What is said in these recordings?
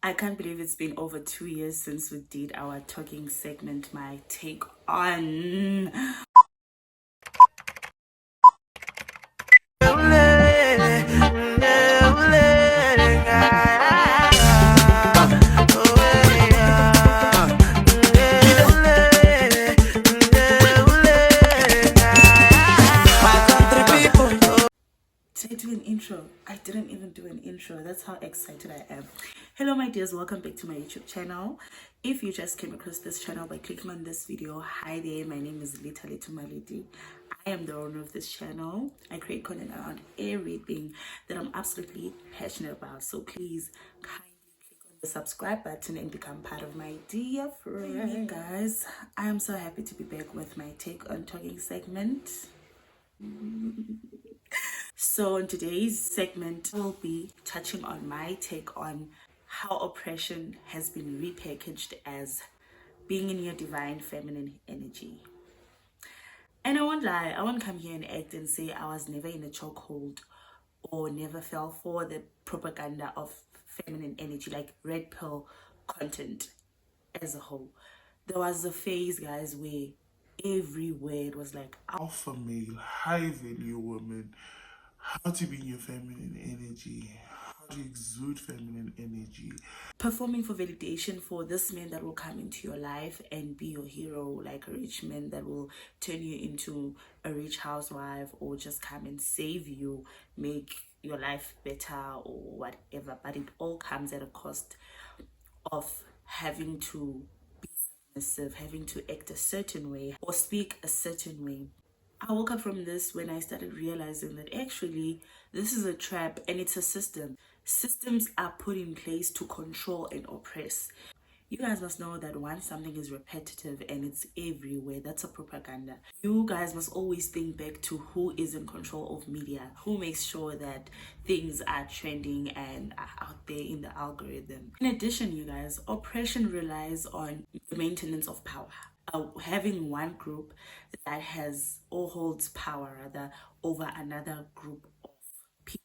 I can't believe it's been over 2 years since we did our talking segment, my take on. Did I do an intro? I didn't even do an intro. That's how excited I am. Hello my dears, welcome back to my YouTube channel. If you just came across this channel by clicking on this video, hi there, my name is Litali Tumalidi. I am the owner of this channel. I create content around everything that I'm absolutely passionate about. So please kindly click on the subscribe button and become part of my dear friend. Guys, I am so happy to be back with my take on talking segment. So in today's segment, we'll be touching on my take on how oppression has been repackaged as being in your divine feminine energy. And I won't lie, I won't come here and act and say I was never in a chokehold or never fell for the propaganda of feminine energy, like red pill content as a whole. There was a phase, guys, where everywhere it was like alpha male, high value woman, how to be in your feminine energy, how to exude feminine energy, performing for validation for this man that will come into your life and be your hero, like a rich man that will turn you into a rich housewife or just come and save you, make your life better or whatever. But it all comes at a cost of having to be submissive, having to act a certain way or speak a certain way. I woke up from this when I started realizing that actually this is a trap and it's a system. Systems are put in place to control and oppress. You guys must know that once something is repetitive and it's everywhere, that's a propaganda. You guys must always think back to who is in control of media, who makes sure that things are trending and are out there in the algorithm. In addition, you guys, oppression relies on the maintenance of power. Having one group that has or holds power rather over another group of people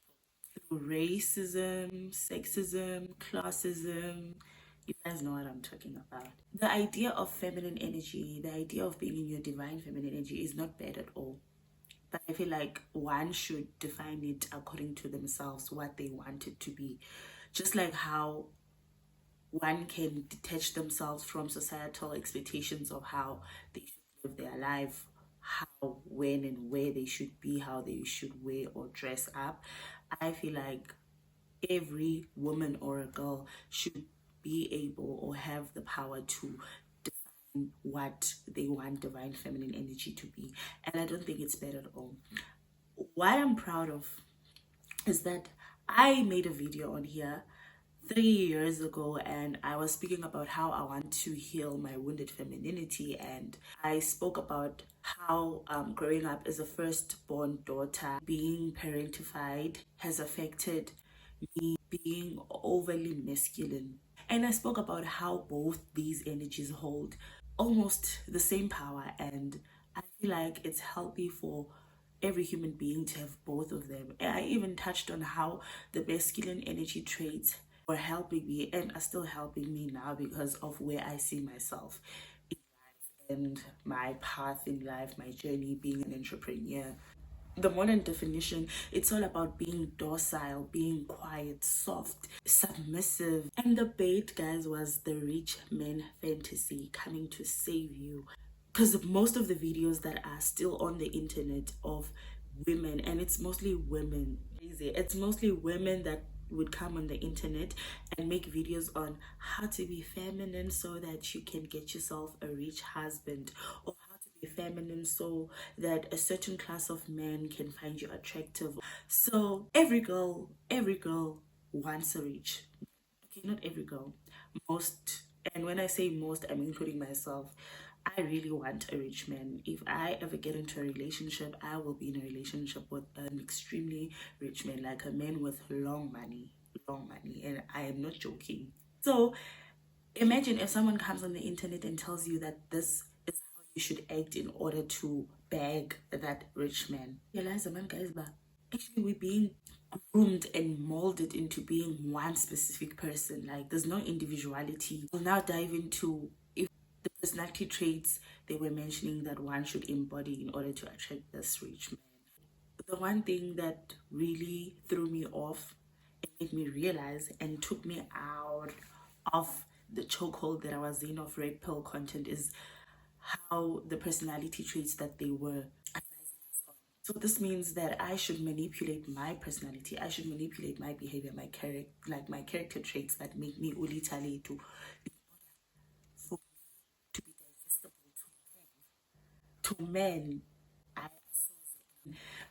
through racism, sexism, classism. You guys know what I'm talking about. The idea of feminine energy, the idea of being in your divine feminine energy is not bad at all. But I feel like one should define it according to themselves, what they want it to be. Just like how one can detach themselves from societal expectations of how they should live their life, how, when, and where they should be, how they should wear or dress up. I feel like every woman or a girl should be able or have the power to define what they want divine feminine energy to be. And I don't think it's bad at all. What I'm proud of is that I made a video on here 3 years ago and I was speaking about how I want to heal my wounded femininity, and I spoke about how growing up as a firstborn daughter, being parentified has affected me being overly masculine. And I spoke about how both these energies hold almost the same power, and I feel like it's healthy for every human being to have both of them. And I even touched on how the masculine energy traits were helping me and are still helping me now because of where I see myself in life and my path in life, my journey being an entrepreneur. The modern definition, it's all about being docile, being quiet, soft, submissive. And the bait, guys, was the rich man fantasy coming to save you. Because most of the videos that are still on the internet of women, and it's mostly women, it's mostly women that would come on the internet and make videos on how to be feminine so that you can get yourself a rich husband, or how to be feminine so that a certain class of men can find you attractive. So every girl wants a rich. Okay, not every girl, most. And when I say most, I'm including myself. I really want a rich man. If I ever get into a relationship, I will be in a relationship with an extremely rich man, like a man with long money, and I am not joking. So imagine if someone comes on the internet and tells you that this is how you should act in order to bag that rich man. Realize, man, guys, actually we're being groomed and molded into being one specific person. Like there's no individuality. We'll now dive into if the personality traits they were mentioning that one should embody in order to attract this rich man. The one thing that really threw me off and made me realize and took me out of the chokehold that I was in of red pill content is how the personality traits that they were. So this means that I should manipulate my personality. I should manipulate my behavior, my character, like my character traits that make me ulitally for to be digestible to men. I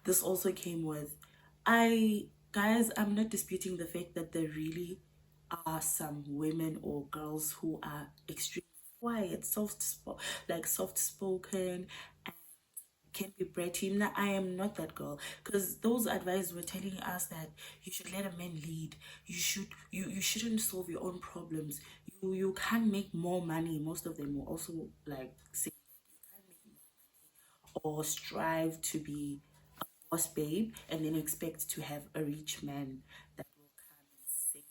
this also came with I guys, I'm not disputing the fact that there really are some women or girls who are extremely quiet, soft spoken, can be bratty. Now, I am not that girl because those advice were telling us that you should let a man lead. You shouldn't solve your own problems. You can't make more money. Most of them will also like say or strive to be a boss babe and then expect to have a rich man that will come and save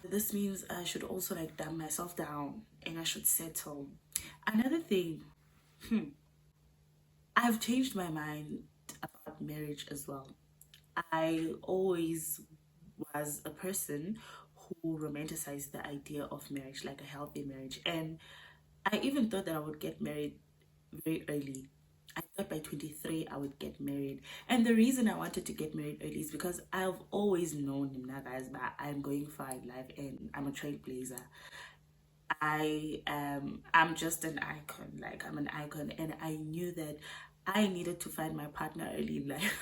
you. This means I should also like dumb myself down and I should settle. Another thing, I've changed my mind about marriage as well. I always was a person who romanticized the idea of marriage, like a healthy marriage. And I even thought that I would get married very early. I thought by 23 I would get married. And the reason I wanted to get married early is because I've always known, guys, but I'm going far in life and I'm a trailblazer. I'm just an icon. Like I'm an icon and I knew that I needed to find my partner early in life.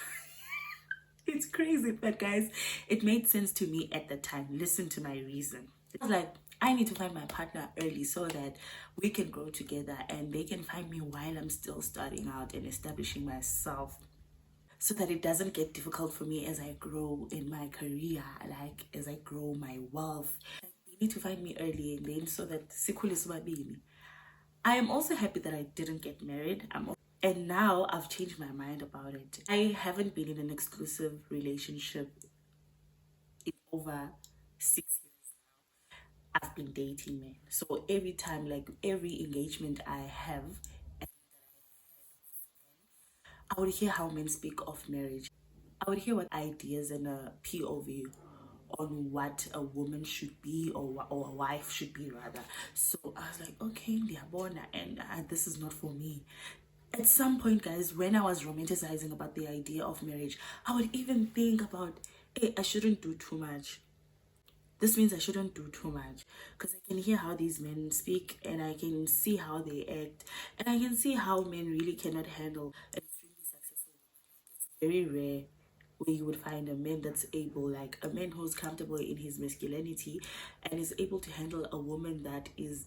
It's crazy, but guys, it made sense to me at the time. Listen to my reason. It was like I need to find my partner early so that we can grow together and they can find me while I'm still starting out and establishing myself so that it doesn't get difficult for me as I grow in my career, like as I grow my wealth. They need to find me early and then so that sikhule sobabini. I am also happy that I didn't get married. And now I've changed my mind about it. I haven't been in an exclusive relationship in over 6 years. I've been dating men. So every time, like every engagement I have, I would hear how men speak of marriage. I would hear what ideas and a POV on what a woman should be or a wife should be rather. So I was like, okay, Diabona, and this is not for me. At some point, guys, when I was romanticizing about the idea of marriage, I would even think about, hey, I shouldn't do too much. This means I shouldn't do too much because I can hear how these men speak and I can see how they act and I can see how men really cannot handle an extremely successful. Very rare where you would find a man that's able, like a man who's comfortable in his masculinity and is able to handle a woman that is.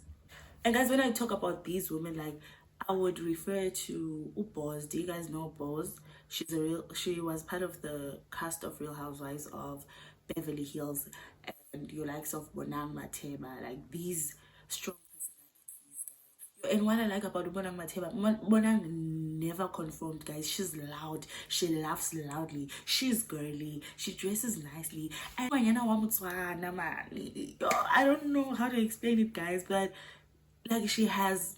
And guys, when I talk about these women, like I would refer to Boz. Do you guys know Boz? She was part of the cast of Real Housewives of Beverly Hills and your likes of Bonang Mateba, like these strong. And what I like about Bonang Mateba, Bonang never conformed, guys. She's loud. She laughs loudly. She's girly. She dresses nicely. And I don't know how to explain it, guys, but like she has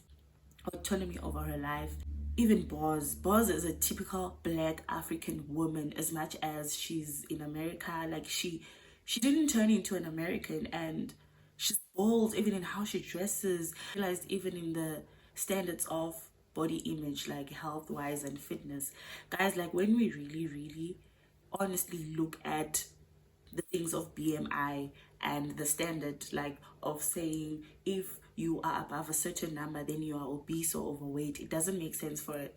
autonomy over her life. Even Boz is a typical black African woman as much as she's in America. Like she didn't turn into an American and she's bold even in how she dresses. Realized even in the standards of body image, like health wise and fitness. Guys, like when we really, really honestly look at the things of BMI and the standard like of saying if you are above a certain number then you are obese or overweight. It doesn't make sense for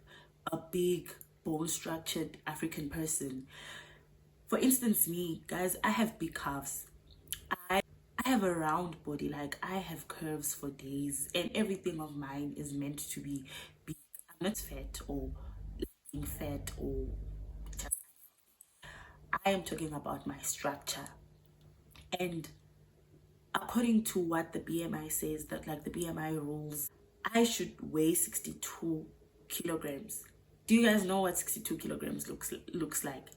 a big bone structured African person. For instance, me, guys, I have big calves. I have a round body, like I have curves for days and everything of mine is meant to be big. I'm not fat or being fat or just, I am talking about my structure. And according to what the BMI says, that like the BMI rules, I should weigh 62 kilograms. Do you guys know what 62 kilograms looks like?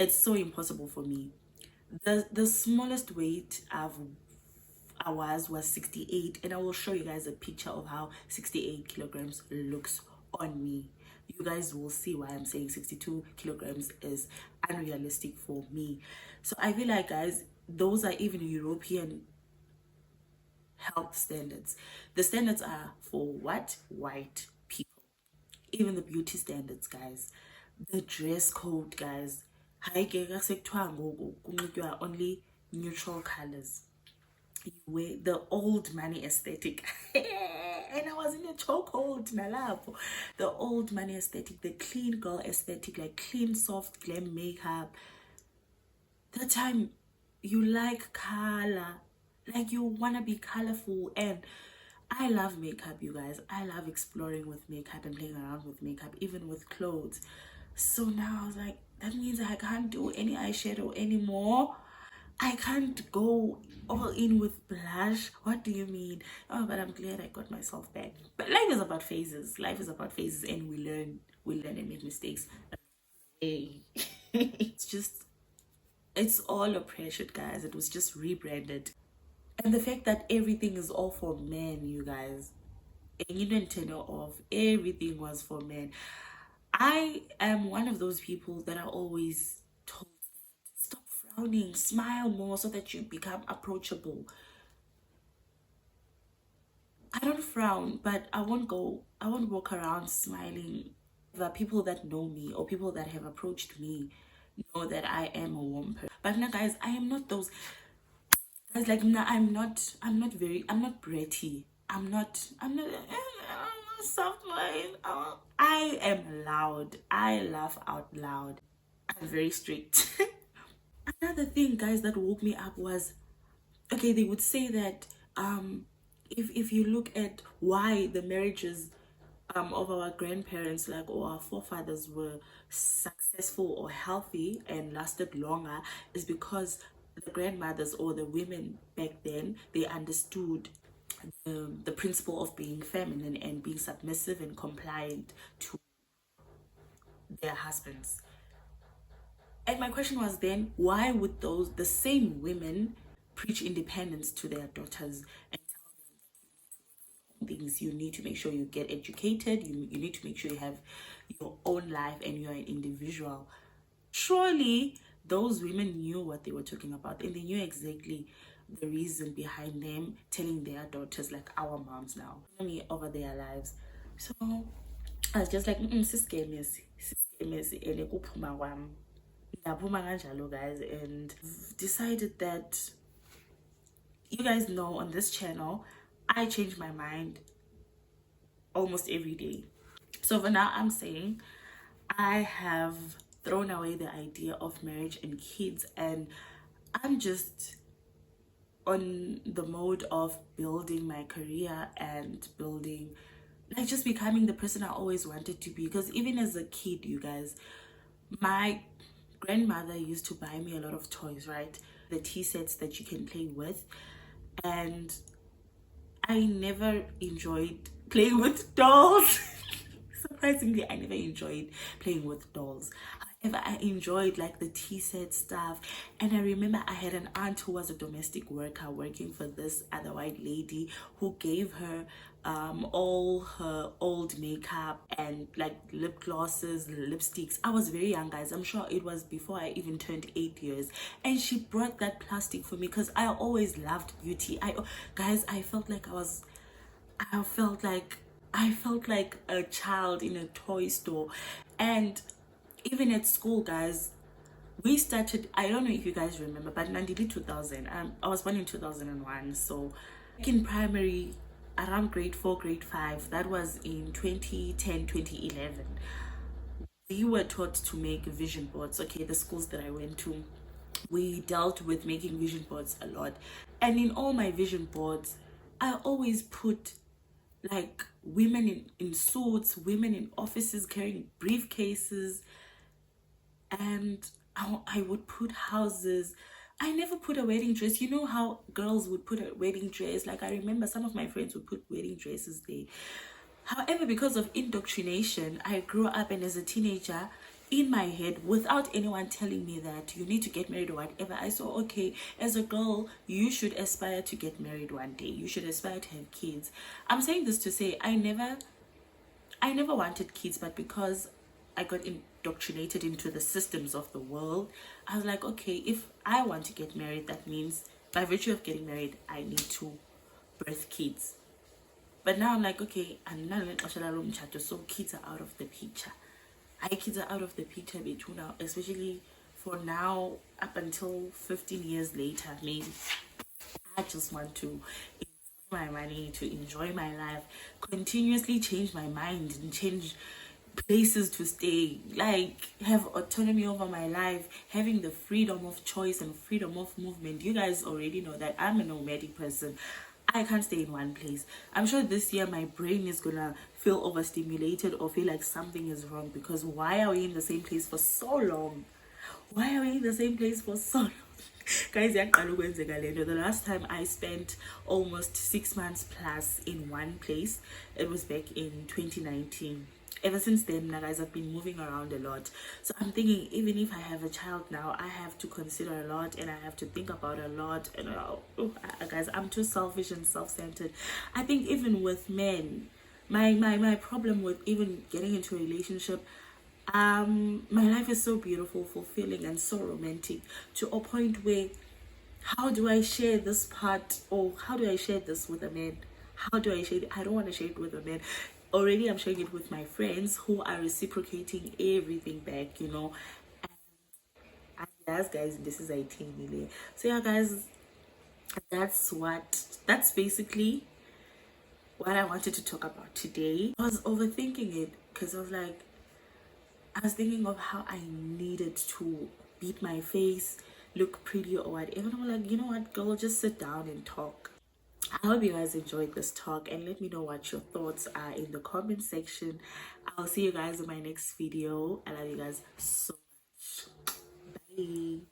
It's so impossible for me. The smallest weight I was 68, and I will show you guys a picture of how 68 kilograms looks on me. You guys will see why I'm saying 62 kilograms is unrealistic for me. So I feel like, guys, those are even European health standards. The standards are for what? White people. Even the beauty standards, guys. The dress code, guys. Hayi ke sekuthiwa ngoku kunxitywa only neutral colors. You wear the old money aesthetic. And I was in a chokehold nalapho. The old money aesthetic, the clean girl aesthetic, like clean, soft, glam makeup. That time you like color, like you want to be colorful. And I love makeup, you guys. I love exploring with makeup and playing around with makeup, even with clothes. So now I was like, that means I can't do any eyeshadow anymore. I can't go all in with blush. What do you mean? Oh, but I'm glad I got myself back. But life is about phases. Life is about phases, and we learn and make mistakes. Hey. It's all a pressure, guys. It was just rebranded. And the fact that everything is all for men, you guys. And you didn't turn it off. Everything was for men. I am one of those people that are always told, stop frowning, smile more so that you become approachable. I don't frown, but I won't walk around smiling. The people that know me or people that have approached me know that I am a warm person. But now, guys, I am not those guys. Like now, I'm not bratty. I'm not soft voice. I am loud. I laugh out loud. I'm very strict. Another thing, guys, that woke me up was, okay, they would say that if you look at why the marriages of our grandparents, like, or our forefathers, were successful or healthy and lasted longer, is because the grandmothers or the women back then, they understood the principle of being feminine and being submissive and compliant to their husbands. And my question was then, why would the same women preach independence to their daughters and tell them things? You need to make sure you get educated, you need to make sure you have your own life and you're an individual. Surely those women knew what they were talking about, and they knew exactly the reason behind them telling their daughters, like our moms now, over their lives. So I was just like, siskemesi and kuphuma kwami. Ndaphuma kanjalo, guys, and decided that, you guys know, on this channel I change my mind almost every day. So for now, I'm saying I have thrown away the idea of marriage and kids, and I'm just on the mode of building my career and building, like, just becoming the person I always wanted to be. Because even as a kid, you guys, my grandmother used to buy me a lot of toys, right? The tea sets that you can play with. And I never enjoyed playing with dolls. Surprisingly, I never enjoyed playing with dolls. However, I enjoyed, like, the tea set stuff. And I remember I had an aunt who was a domestic worker working for this other white lady who gave her all her old makeup and, like, lip glosses, lipsticks. I was very young, guys. I'm sure it was before I even turned 8 years. And she brought that plastic for me because I always loved beauty. Guys, I felt like I felt like a child in a toy store. And even at school, guys, we started, I don't know if you guys remember, but Nandili 2000, I was born in 2001. So in primary, around grade 4, grade 5, that was in 2010, 2011, we were taught to make vision boards. Okay, the schools that I went to, we dealt with making vision boards a lot. And in all my vision boards, I always put, like, women in suits, women in offices carrying briefcases, and I would put houses. I never put a wedding dress. You know how girls would put a wedding dress? Like, I remember some of my friends would put wedding dresses there. However, because of indoctrination, I grew up, and as a teenager, in my head, without anyone telling me that you need to get married or whatever, I saw, okay, as a girl, you should aspire to get married one day. You should aspire to have kids. I'm saying this to say I never wanted kids, but because I got indoctrinated into the systems of the world, I was like, okay, if I want to get married, that means by virtue of getting married, I need to birth kids. But now I'm like, okay, I'm not so kids are out of the picture. Kids are out of the picture between now, especially for now, up until 15 years later, maybe. I just want to enjoy my money, to enjoy my life, continuously change my mind and change places to stay, like have autonomy over my life, having the freedom of choice and freedom of movement. You guys already know that I'm a nomadic person. I can't stay in one place. I'm sure this year my brain is gonna feel overstimulated or feel like something is wrong, because why are we in the same place for so long? Why are we in the same place for so long? Guys, the last time I spent almost 6 months plus in one place, it was back in 2019. Ever since then, guys, I've been moving around a lot. So I'm thinking, even if I have a child now, I have to consider a lot and I have to think about a lot. And guys, I'm too selfish and self-centered. I think even with men, my problem with even getting into a relationship, my life is so beautiful, fulfilling, and so romantic, to a point where, how do I share this part, or how do I share this with a man? How do I share it? I don't want to share it with a man. Already I'm sharing it with my friends who are reciprocating everything back, and yes, guys, this is 18 million. So yeah, guys, that's basically what I wanted to talk about today. I was overthinking it because I was thinking of how I needed to beat my face, look pretty or whatever. And I'm like, you know what, girl, just sit down and talk. I hope you guys enjoyed this talk, and let me know what your thoughts are in the comment section. I'll see you guys in my next video. I love you guys so much. Bye.